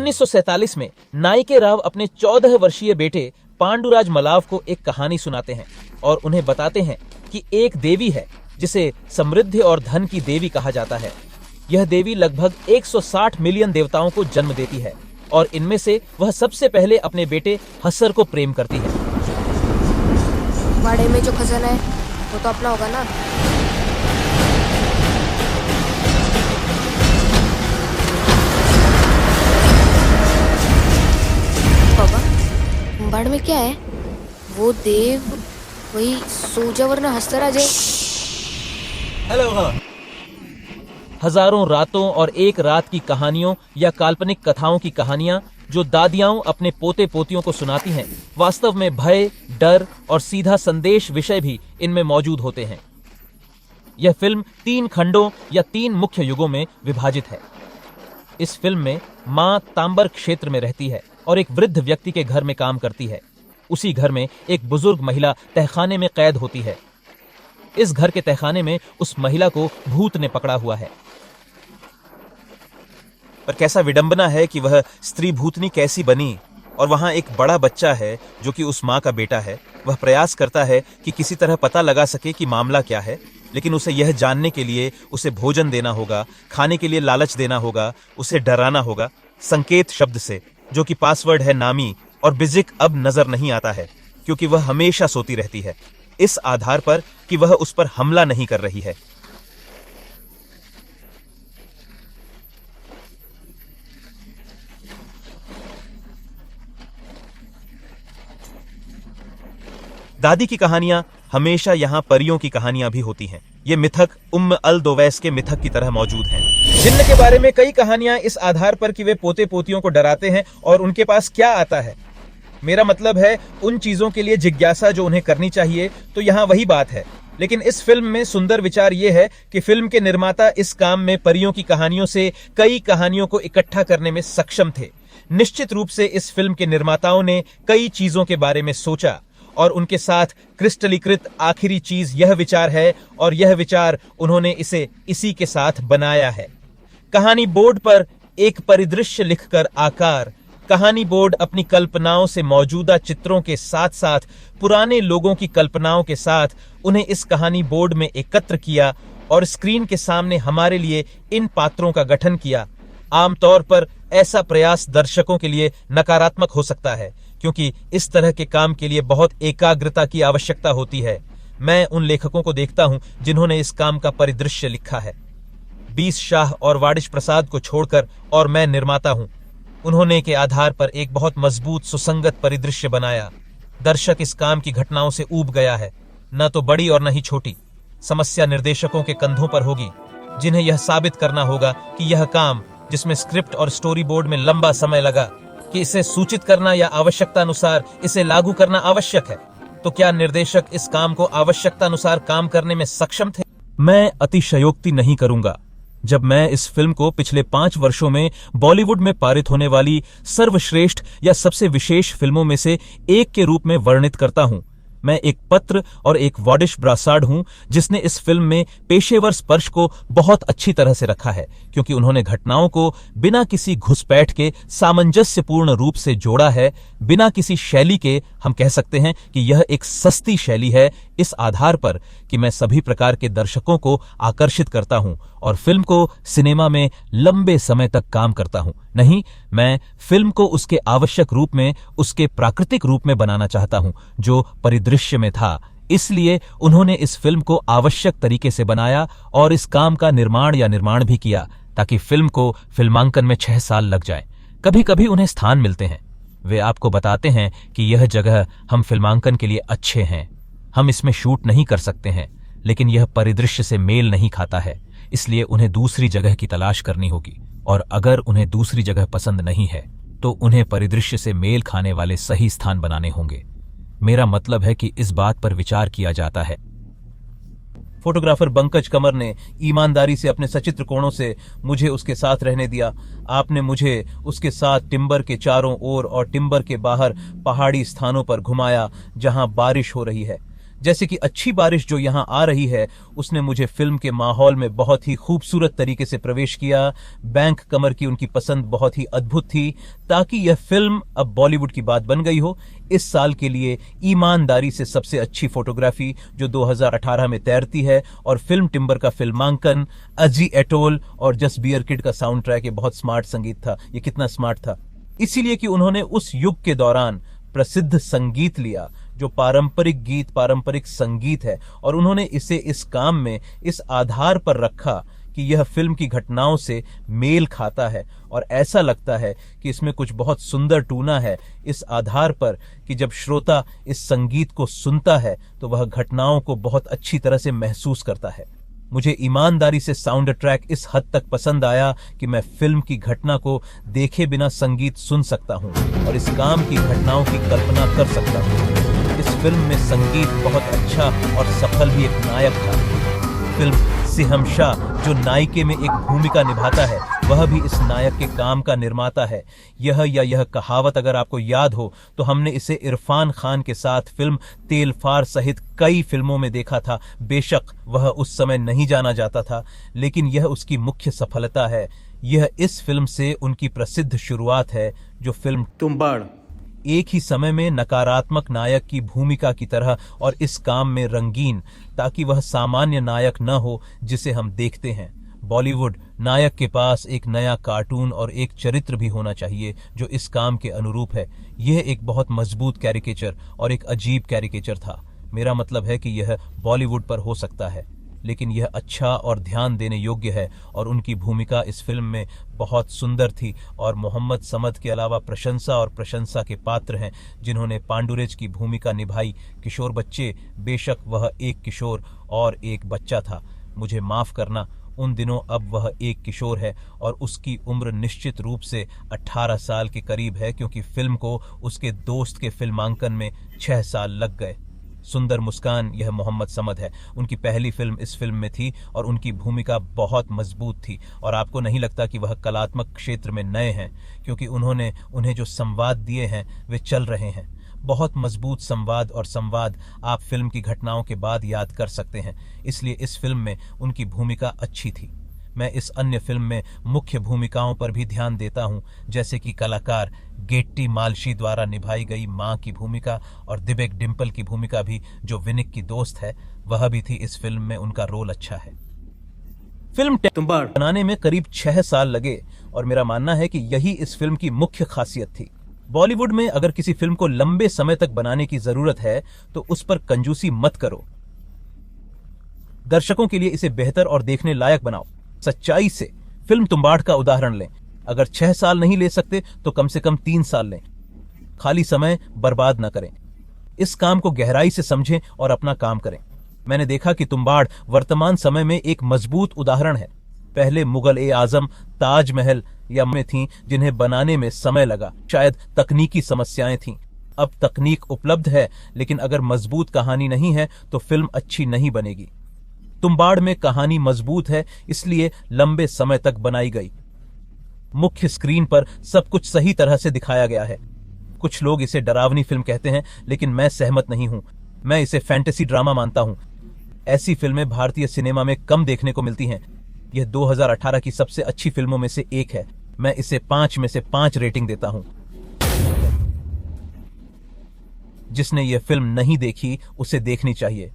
1947 में नाइके राव अपने 14 वर्षीय बेटे पांडुराज मलाव को एक कहानी सुनाते हैं और उन्हें बताते हैं कि एक देवी है जिसे समृद्धि और धन की देवी कहा जाता है। यह देवी लगभग 160 मिलियन देवताओं को जन्म देती है और इनमें से वह सबसे पहले अपने बेटे हसर को प्रेम करती है। बाड़े में जो खजाना है वो तो अपना होगा ना? बाबा, बाड़ में क्या है? वो देव वही सोजा वरना हस्तराज है। हेलो। हाँ, हजारों रातों और एक रात की कहानियों या काल्पनिक कथाओं की कहानियां जो दादियां अपने पोते पोतियों को सुनाती हैं, वास्तव में भय, डर और सीधा संदेश विषय भी इनमें मौजूद होते हैं। यह फिल्म 3 खंडों या 3 मुख्य युगों में विभाजित है। इस फिल्म में मां तांबर क्षेत्र में रहती है और एक वृद्ध व्यक्ति के घर में काम करती है। उसी घर में एक बुजुर्ग महिला तहखाने में कैद होती है। इस घर के तहखाने में उस महिला को भूत ने पकड़ा हुआ है। पर कैसा विडंबना है कि वह स्त्री भूतनी कैसी बनी, और वहां एक बड़ा बच्चा है जो कि उस मां का बेटा है। वह प्रयास करता है कि किसी तरह पता लगा सके कि मामला क्या है, लेकिन उसे यह जानने के लिए उसे भोजन देना होगा, खाने के लिए लालच देना होगा, उसे डराना होगा संकेत शब्द से, जो कि पासवर्ड है नामी। और बिजिक अब नजर नहीं आता है क्योंकि वह हमेशा सोती रहती है, इस आधार पर कि वह उस पर हमला नहीं कर रही है। दादी की कहानियां हमेशा यहां परियों की कहानियां भी होती हैं। ये मिथक उम्म अल दोवैस के मिथक की तरह मौजूद हैं। जिन्न के बारे में कई कहानियां इस आधार पर कि वे पोते पोतियों को डराते हैं और उनके पास क्या आता है। मेरा मतलब है उन चीजों के लिए जिज्ञासा जो उन्हें करनी चाहिए, तो यहां वही बात है। लेकिन इस फिल्म में सुंदर विचार यह है कि फिल्म के निर्माता इस काम में परियों की कहानियों से कई कहानियों को इकट्ठा करने में सक्षम थे। निश्चित रूप से इस फिल्म के निर्माताओं ने कई चीजों के बारे में सोचा और उनके साथ क्रिस्टलीकृत आखिरी चीज यह विचार है, और यह विचार उन्होंने इसे इसी के साथ बनाया है। कहानी बोर्ड पर एक परिदृश्य लिखकर आकार, कहानी बोर्ड अपनी कल्पनाओं से मौजूदा चित्रों के साथ साथ पुराने लोगों की कल्पनाओं के साथ उन्हें इस कहानी बोर्ड में एकत्र किया और स्क्रीन के सामने हमारे लिए इन पात्रों का गठन किया। आमतौर पर ऐसा प्रयास दर्शकों के लिए नकारात्मक हो सकता है क्योंकि इस तरह के काम के लिए बहुत एकाग्रता की आवश्यकता होती है। मैं उन लेखकों को देखता हूं जिन्होंने इस काम का परिदृश्य लिखा है। बीस शाह और वाडिश प्रसाद को छोड़कर, और मैं निर्माता हूं। उन्होंने के आधार पर एक बहुत मजबूत सुसंगत परिदृश्य बनाया। दर्शक इस काम की घटनाओं से ऊब गया है, न तो बड़ी और न ही छोटी। समस्या निर्देशकों के कंधों पर होगी, जिन्हें यह साबित करना होगा कि यह काम, जिसमें स्क्रिप्ट और स्टोरी बोर्ड में लंबा समय लगा, कि इसे सूचित करना या आवश्यकता अनुसार इसे लागू करना आवश्यक है, तो क्या निर्देशक इस काम को आवश्यकता अनुसार काम करने में सक्षम थे? मैं अतिशयोक्ति नहीं करूंगा जब मैं इस फिल्म को पिछले 5 वर्षों में बॉलीवुड में पारित होने वाली सर्वश्रेष्ठ या सबसे विशेष फिल्मों में से एक के रूप में वर्णित करता हूं। मैं एक पत्र और एक वाडिश ब्रासाड हूं जिसने इस फिल्म में पेशेवर स्पर्श को बहुत अच्छी तरह से रखा है, क्योंकि उन्होंने घटनाओं को बिना किसी घुसपैठ के सामंजस्यपूर्ण रूप से जोड़ा है, बिना किसी शैली के। हम कह सकते हैं कि यह एक सस्ती शैली है, इस आधार पर कि मैं सभी प्रकार के दर्शकों को आकर्षित करता हूं और फिल्म को सिनेमा में लंबे समय तक काम करता हूं। नहीं, मैं फिल्म को उसके आवश्यक रूप में, उसके प्राकृतिक रूप में बनाना चाहता हूं जो परिदृश्य में था। इसलिए उन्होंने इस फिल्म को आवश्यक तरीके से बनाया और इस काम का निर्माण भी किया ताकि फिल्म को फिल्मांकन में 6 साल लग जाए। कभी कभी उन्हें स्थान मिलते हैं, वे आपको बताते हैं कि यह जगह हम फिल्मांकन के लिए अच्छे हैं, हम इसमें शूट नहीं कर सकते हैं, लेकिन यह परिदृश्य से मेल नहीं खाता है, इसलिए उन्हें दूसरी जगह की तलाश करनी होगी। और अगर उन्हें दूसरी जगह पसंद नहीं है तो उन्हें परिदृश्य से मेल खाने वाले सही स्थान बनाने होंगे। मेरा मतलब है कि इस बात पर विचार किया जाता है। फोटोग्राफर पंकज कंवर ने ईमानदारी से अपने सचित्र कोणों से मुझे उसके साथ रहने दिया। आपने मुझे उसके साथ टिम्बर के चारों ओर और टिम्बर के बाहर पहाड़ी स्थानों पर घुमाया जहां बारिश हो रही है, जैसे कि अच्छी बारिश जो यहाँ आ रही है उसने मुझे फिल्म के माहौल में बहुत ही खूबसूरत तरीके से प्रवेश किया। बैंक कमर की उनकी पसंद बहुत ही अद्भुत थी। ताकि यह फिल्म अब बॉलीवुड की बात बन गई हो, इस साल के लिए ईमानदारी से सबसे अच्छी फोटोग्राफी जो 2018 में तैरती है, और फिल्म टिम्बर का फिल्मांकन, अजी एटोल और जस्ट बियर किड का साउंड ट्रैक, ये बहुत स्मार्ट संगीत था। ये कितना स्मार्ट था, इसीलिए कि उन्होंने उस युग के दौरान प्रसिद्ध संगीत लिया जो पारंपरिक गीत, पारंपरिक संगीत है, और उन्होंने इसे इस काम में इस आधार पर रखा कि यह फिल्म की घटनाओं से मेल खाता है, और ऐसा लगता है कि इसमें कुछ बहुत सुंदर टूना है, इस आधार पर कि जब श्रोता इस संगीत को सुनता है तो वह घटनाओं को बहुत अच्छी तरह से महसूस करता है। मुझे ईमानदारी से साउंड ट्रैक इस हद तक पसंद आया कि मैं फिल्म की घटना को देखे बिना संगीत सुन सकता हूं और इस काम की घटनाओं की कल्पना कर सकता हूं। इस फिल्म में संगीत बहुत अच्छा और सफल भी एक नायक था। फिल्म सिहमशाह जो नायिके में एक भूमिका निभाता है, वह भी इस नायक के काम का निर्माता है। यह कहावत अगर आपको याद हो तो हमने इसे इरफान खान के साथ फिल्म तेलफार सहित कई फिल्मों में देखा था। बेशक वह उस समय नहीं जाना जाता था, लेकिन यह उसकी मुख्य सफलता है। यह इस फिल्म से उनकी प्रसिद्ध शुरुआत है जो फिल्म तुम्बाड़ एक ही समय में नकारात्मक नायक की भूमिका की तरह और इस काम में रंगीन, ताकि वह सामान्य नायक न हो जिसे हम देखते हैं। बॉलीवुड नायक के पास एक नया कार्टून और एक चरित्र भी होना चाहिए जो इस काम के अनुरूप है। यह एक बहुत मजबूत कैरिकेचर और एक अजीब कैरिकेचर था। मेरा मतलब है कि यह बॉलीवुड पर हो सकता है, लेकिन यह अच्छा और ध्यान देने योग्य है, और उनकी भूमिका इस फिल्म में बहुत सुंदर थी। और मोहम्मद समद के अलावा प्रशंसा और प्रशंसा के पात्र हैं जिन्होंने पांडुरेज की भूमिका निभाई। किशोर बच्चे, बेशक वह एक किशोर और एक बच्चा था, मुझे माफ करना, उन दिनों अब वह एक किशोर है और उसकी उम्र निश्चित रूप से 18 साल के करीब है, क्योंकि फिल्म को उसके दोस्त के फिल्मांकन में 6 साल लग गए। सुंदर मुस्कान, यह मोहम्मद समद है। उनकी पहली फिल्म इस फिल्म में थी और उनकी भूमिका बहुत मजबूत थी, और आपको नहीं लगता कि वह कलात्मक क्षेत्र में नए हैं, क्योंकि उन्होंने उन्हें जो संवाद दिए हैं वे चल रहे हैं। बहुत मजबूत संवाद, और संवाद आप फिल्म की घटनाओं के बाद याद कर सकते हैं, इसलिए इस फिल्म में उनकी भूमिका अच्छी थी। मैं इस अन्य फिल्म में मुख्य भूमिकाओं पर भी ध्यान देता हूं, जैसे कि कलाकार गेट्टी मालशी द्वारा निभाई गई मां की भूमिका, और दिबेक डिम्पल की भूमिका भी जो विनिक की दोस्त है वह भी थी। इस फिल्म में उनका रोल अच्छा है। फिल्म तुम्बाड़ बनाने में करीब 6 साल लगे, और मेरा मानना है कि यही इस फिल्म की मुख्य खासियत थी। बॉलीवुड में अगर किसी फिल्म को लंबे समय तक बनाने की जरूरत है तो उस पर कंजूसी मत करो, दर्शकों के लिए इसे बेहतर और देखने लायक बनाओ। सच्चाई से फिल्म तुम्बाड़ का उदाहरण लें, अगर 6 साल नहीं ले सकते तो कम से कम 3 साल लें। खाली समय बर्बाद न करें, इस काम को गहराई से समझें और अपना काम करें। मैंने देखा कि तुम्बाड़ वर्तमान समय में एक मजबूत उदाहरण है। पहले मुगल ए आजम, ताजमहल या में थीं जिन्हें बनाने में समय लगा, शायद तकनीकी समस्याएं थीं। अब तकनीक उपलब्ध है, लेकिन अगर मजबूत कहानी नहीं है तो फिल्म अच्छी नहीं बनेगी। तुम्बाड़ में कहानी मजबूत है, इसलिए लंबे समय तक बनाई गई। मुख्य स्क्रीन पर सब कुछ सही तरह से दिखाया गया है। कुछ लोग इसे डरावनी फिल्म कहते हैं, लेकिन मैं सहमत नहीं हूं। मैं इसे फैंटेसी ड्रामा मानता हूं। ऐसी फिल्में भारतीय सिनेमा में कम देखने को मिलती हैं। यह 2018 की सबसे अच्छी फिल्मों में से एक है। मैं इसे 5 में से 5 रेटिंग देता हूं। जिसने यह फिल्म नहीं देखी उसे देखनी चाहिए।